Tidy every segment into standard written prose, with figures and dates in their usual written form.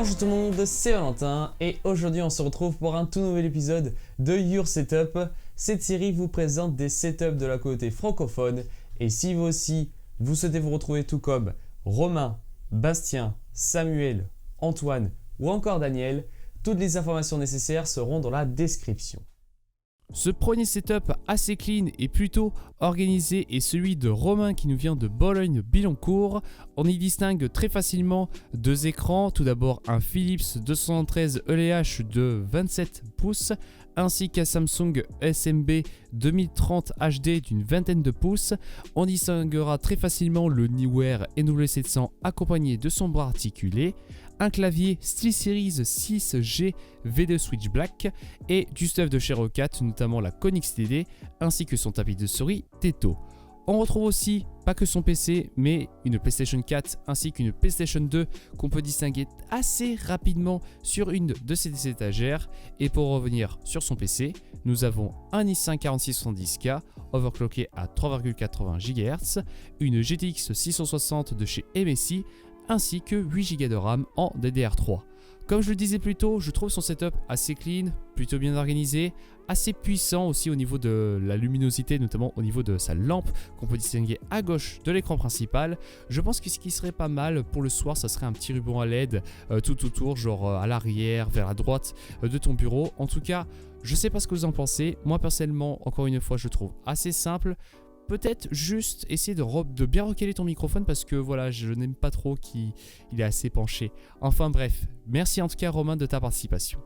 Bonjour tout le monde, c'est Valentin et aujourd'hui on se retrouve pour un tout nouvel épisode de Your Setup. Cette série vous présente des setups de la communauté francophone et si vous aussi vous souhaitez vous retrouver tout comme Romain, Bastien, Samuel, Antoine ou encore Daniel, toutes les informations nécessaires seront dans la description. Ce premier setup assez clean et plutôt organisé est celui de Romain qui nous vient de Bologne-Billancourt. On y distingue très facilement deux écrans. Tout d'abord un Philips 273 ELH de 27 pouces ainsi qu'un Samsung SMB 2030 HD d'une vingtaine de pouces. On distinguera très facilement le Neewer NW700 accompagné de son bras articulé, un clavier SteelSeries 6G V2 Switch Black et du stuff de chez Rocat, notamment la Konix TD ainsi que son tapis de souris Teto. On retrouve aussi pas que son PC mais une PlayStation 4 ainsi qu'une PlayStation 2 qu'on peut distinguer assez rapidement sur une de ces étagères. Et pour revenir sur son PC, nous avons un i5 4670K overclocké à 3,80 GHz, une GTX 660 de chez MSI ainsi que 8 Go de RAM en DDR3. Comme je le disais plus tôt, je trouve son setup assez clean, plutôt bien organisé, assez puissant aussi au niveau de la luminosité, notamment au niveau de sa lampe qu'on peut distinguer à gauche de l'écran principal. Je pense que ce qui serait pas mal pour le soir, ça serait un petit ruban à LED tout autour, genre à l'arrière, vers la droite de ton bureau. En tout cas, je sais pas ce que vous en pensez. Moi personnellement, encore une fois, je trouve assez simple. Peut-être juste essayer de bien recaler ton microphone parce que voilà, je n'aime pas trop qu'il est assez penché. Enfin bref, merci en tout cas Romain de ta participation.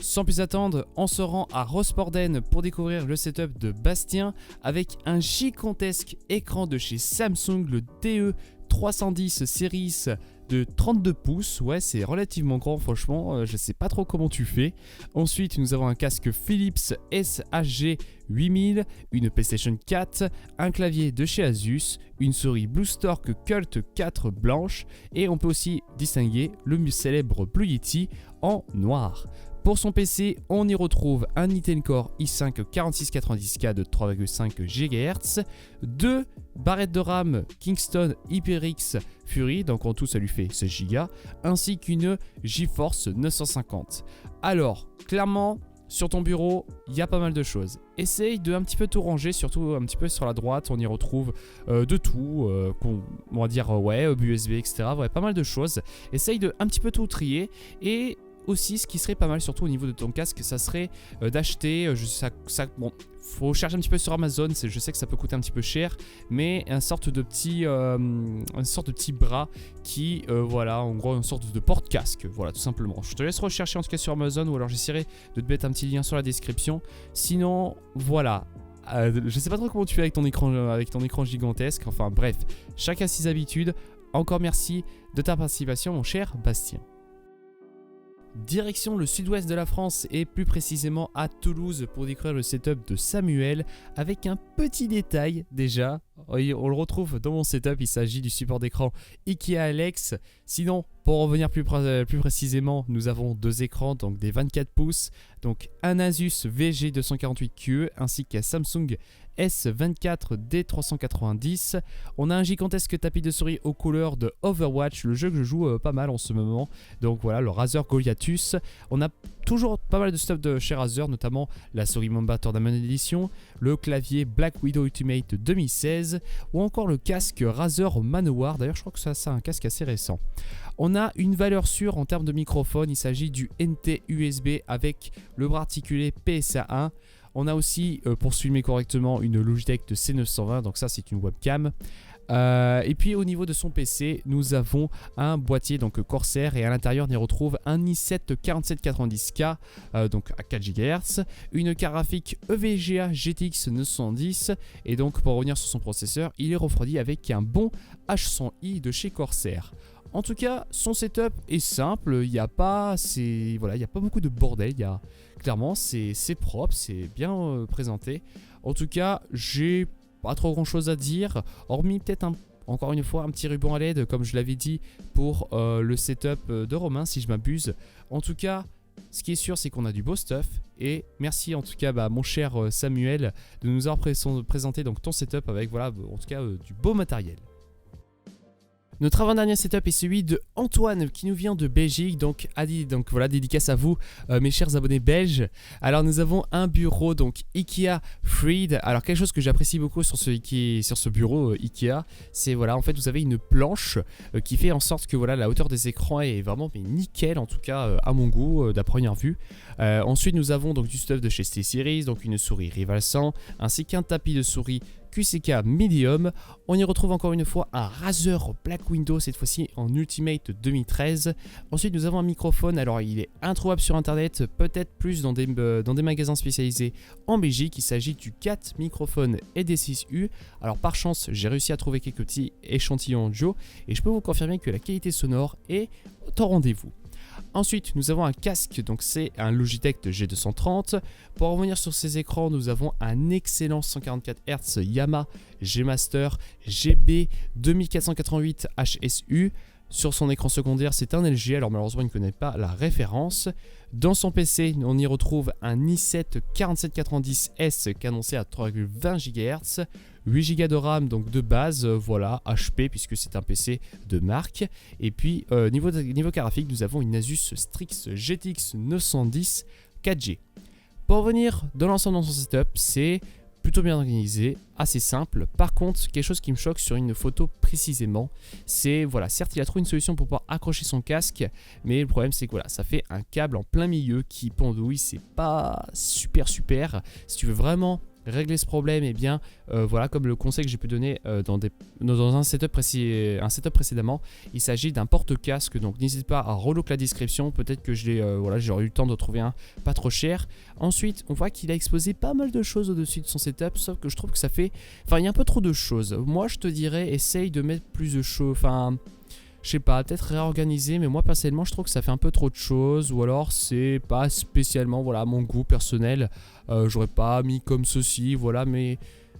Sans plus attendre, on se rend à Rosporden pour découvrir le setup de Bastien avec un gigantesque écran de chez Samsung, le TE310 Series de 32 pouces, ouais c'est relativement grand franchement, je sais pas trop comment tu fais. Ensuite nous avons un casque Philips SHG 8000, une PlayStation 4, un clavier de chez Asus, une souris Bluestork Cult 4 blanche et on peut aussi distinguer le célèbre Blue Yeti en noir. Pour son PC, on y retrouve un Intel Core i5 4690K de 3,5 GHz, deux barrettes de RAM Kingston HyperX Fury, donc en tout ça lui fait 16 Go, ainsi qu'une GeForce 950. Alors, clairement, sur ton bureau, il y a pas mal de choses. Essaye de un petit peu tout ranger, surtout un petit peu sur la droite, on y retrouve de tout, on va dire USB, etc. Ouais, pas mal de choses. Essaye de un petit peu tout trier et aussi, ce qui serait pas mal, surtout au niveau de ton casque, ça serait d'acheter, bon, faut chercher un petit peu sur Amazon, je sais que ça peut coûter un petit peu cher, mais une sorte de petit bras qui, voilà, en gros, une sorte de porte-casque, voilà, tout simplement. Je te laisse rechercher en tout cas sur Amazon, ou alors j'essaierai de te mettre un petit lien sur la description. Sinon, voilà. Je sais pas trop comment tu fais avec ton écran gigantesque, enfin bref, chacun ses habitudes. Encore merci de ta participation, mon cher Bastien. Direction le sud-ouest de la France et plus précisément à Toulouse pour découvrir le setup de Samuel avec un petit détail déjà. On le retrouve dans mon setup, il s'agit du support d'écran Ikea Alex. Sinon, pour revenir plus précisément, nous avons deux écrans, donc des 24 pouces, donc un Asus VG248QE ainsi qu'un Samsung S24 D390. On a un gigantesque tapis de souris aux couleurs de Overwatch, le jeu que je joue pas mal en ce moment. Donc voilà, le Razer Goliathus. On a toujours pas mal de stuff de chez Razer, notamment la souris Mamba Tournament Edition, le clavier Black Widow Ultimate 2016 ou encore le casque Razer Manowar. D'ailleurs, je crois que ça c'est un casque assez récent. On a une valeur sûre en termes de microphone, il s'agit du NT USB avec le bras articulé PSA 1. On a aussi, pour filmer correctement, une Logitech de C920, donc ça c'est une webcam. Et puis au niveau de son PC, nous avons un boîtier donc Corsair et à l'intérieur on y retrouve un i7 4790K donc à 4 GHz, une carte graphique EVGA GTX 910 et donc pour revenir sur son processeur, il est refroidi avec un bon H100i de chez Corsair. En tout cas, son setup est simple, il n'y a pas beaucoup de bordel, clairement c'est propre, c'est bien présenté. En tout cas, j'ai pas trop grand chose à dire, hormis peut-être encore une fois un petit ruban à LED comme je l'avais dit pour le setup de Romain si je m'abuse. En tout cas, ce qui est sûr c'est qu'on a du beau stuff et merci en tout cas mon cher Samuel de nous avoir présenté donc ton setup avec voilà en tout cas du beau matériel. Notre avant-dernier setup est celui de Antoine qui nous vient de Belgique, donc voilà, dédicace à vous mes chers abonnés belges. Alors nous avons un bureau donc Ikea Freed. Alors quelque chose que j'apprécie beaucoup sur ce bureau Ikea, c'est voilà, en fait vous avez une planche qui fait en sorte que voilà, la hauteur des écrans est vraiment mais nickel, en tout cas à mon goût d'à première vue. Ensuite nous avons donc du stuff de chez SteelSeries, donc une souris Rival 100 ainsi qu'un tapis de souris QCK Medium. On y retrouve encore une fois un Razer Black Widow, cette fois-ci en Ultimate 2013. Ensuite nous avons un microphone, alors il est introuvable sur internet, peut-être plus dans des magasins spécialisés en Belgique. Il s'agit du 4 microphone ED6U. Alors par chance j'ai réussi à trouver quelques petits échantillons audio et je peux vous confirmer que la qualité sonore est au rendez-vous. Ensuite, nous avons un casque, donc c'est un Logitech G230. Pour revenir sur ces écrans, nous avons un excellent 144 Hz Yamaha G-Master GB 2488 HSU. Sur son écran secondaire, c'est un LG, alors malheureusement, il ne connaît pas la référence. Dans son PC, on y retrouve un i7 4790S cadencé à 3,20 GHz, 8 Go de RAM donc de base, voilà, HP puisque c'est un PC de marque. Et puis niveau graphique, nous avons une Asus Strix GTX 910 4G. Pour revenir dans l'ensemble de son setup, c'est plutôt bien organisé, assez simple. Par contre, quelque chose qui me choque sur une photo précisément, c'est voilà, certes il a trouvé une solution pour pouvoir accrocher son casque, mais le problème c'est que voilà, ça fait un câble en plein milieu qui pendouille, c'est pas super. Si tu veux vraiment régler ce problème, et bien voilà, comme le conseil que j'ai pu donner dans un setup précédemment, il s'agit d'un porte-casque, donc n'hésite pas à relook la description, peut-être que j'aurais eu le temps de trouver un pas trop cher. Ensuite on voit qu'il a exposé pas mal de choses au-dessus de son setup, sauf que je trouve que ça fait, il y a un peu trop de choses. Moi je te dirais, essaye de mettre plus de choses, je sais pas, peut-être réorganiser, mais moi personnellement je trouve que ça fait un peu trop de choses, ou alors c'est pas spécialement voilà mon goût personnel, j'aurais pas mis comme ceci, voilà, mais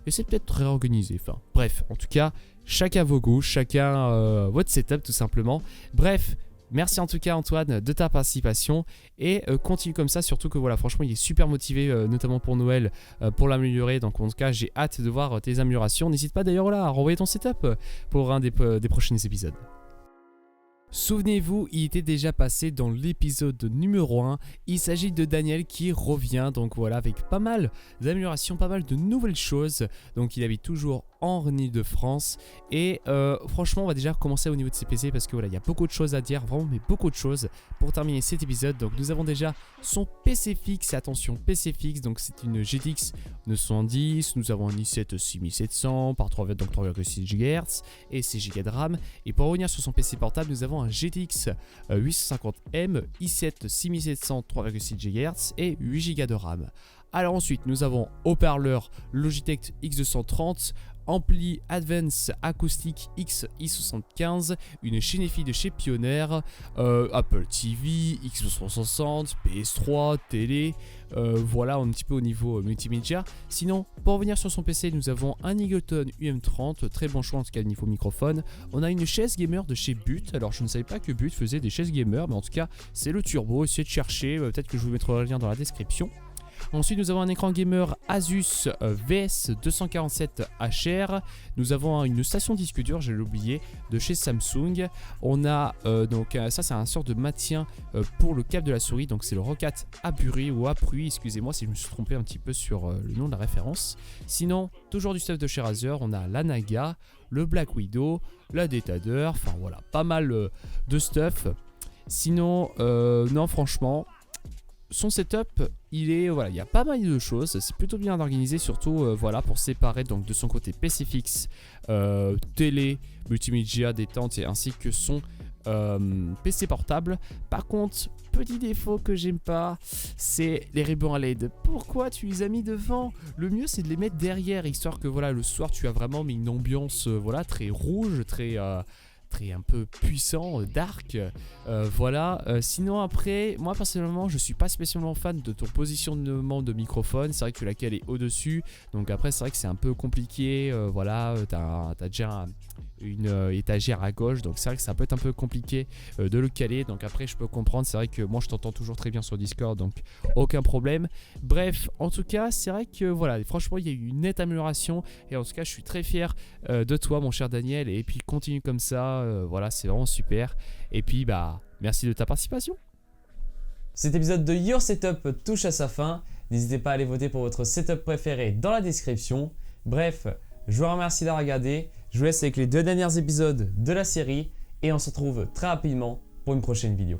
c'est peut-être réorganisé, bref, en tout cas, chacun vos goûts, chacun votre setup tout simplement. Bref, merci en tout cas Antoine de ta participation et continue comme ça, surtout que voilà, franchement il est super motivé, notamment pour Noël, pour l'améliorer, donc en tout cas j'ai hâte de voir tes améliorations. N'hésite pas d'ailleurs là à renvoyer ton setup pour un des prochains épisodes. Souvenez-vous, il était déjà passé dans l'épisode numéro 1, il s'agit de Daniel qui revient, donc voilà, avec pas mal d'améliorations, pas mal de nouvelles choses. Donc il habite toujours en Ile-de-France et franchement on va déjà commencer au niveau de ses PC parce que voilà, il y a beaucoup de choses à dire, vraiment mais beaucoup de choses pour terminer cet épisode. Donc nous avons déjà son PC fixe, et attention PC fixe, donc c'est une GTX 910, nous avons un i7 6700 par 3,6 GHz et 6 Go de RAM. Et pour revenir sur son PC portable, nous avons un GTX 850M, i7 6700 3,6 GHz et 8 Go de RAM. Alors ensuite nous avons haut-parleur Logitech X230, ampli Advance Acoustic XI75, une chaîne EFI de chez Pioneer, Apple TV, X360, PS3, télé, voilà un petit peu au niveau multimédia. Sinon, pour revenir sur son PC, nous avons un Eagleton UM30, très bon choix en tout cas au niveau microphone. On a une chaise gamer de chez But, alors je ne savais pas que But faisait des chaises gamer, mais en tout cas c'est le turbo, essayez de chercher, peut-être que je vous mettrai le lien dans la description. Ensuite nous avons un écran gamer Asus VS247HR. Nous avons une station disque dur, j'ai oublié, de chez Samsung. On a donc ça c'est un sort de maintien pour le câble de la souris, donc c'est le Rocat Apuri ou Apruy, excusez-moi si je me suis trompé un petit peu sur le nom de la référence. Sinon toujours du stuff de chez Razer, on a la Naga, le Black Widow, la Detader, enfin voilà, pas mal de stuff. Sinon non franchement, son setup, il y a pas mal de choses, c'est plutôt bien organisé, surtout voilà, pour séparer donc de son côté PC fixe, télé, multimédia, détente et ainsi que son PC portable. Par contre, petit défaut que j'aime pas, c'est les rubans à LED. Pourquoi tu les as mis devant? Le mieux c'est de les mettre derrière, histoire que voilà, le soir tu as vraiment mis une ambiance voilà, très rouge, très un peu puissant, dark, voilà. Sinon après, moi personnellement je suis pas spécialement fan de ton positionnement de microphone, c'est vrai que tu la cales au-dessus, donc après c'est vrai que c'est un peu compliqué, voilà, t'as déjà une étagère à gauche, donc c'est vrai que ça peut être un peu compliqué de le caler, donc après je peux comprendre, c'est vrai que moi je t'entends toujours très bien sur Discord, donc aucun problème. Bref, en tout cas c'est vrai que voilà, franchement il y a eu une nette amélioration, et en tout cas je suis très fier de toi mon cher Daniel, et puis continue comme ça, Voilà, c'est vraiment super. Et puis, merci de ta participation. Cet épisode de Your Setup touche à sa fin. N'hésitez pas à aller voter pour votre setup préféré dans la description. Bref, je vous remercie d'avoir regardé. Je vous laisse avec les 2 derniers épisodes de la série et on se retrouve très rapidement pour une prochaine vidéo.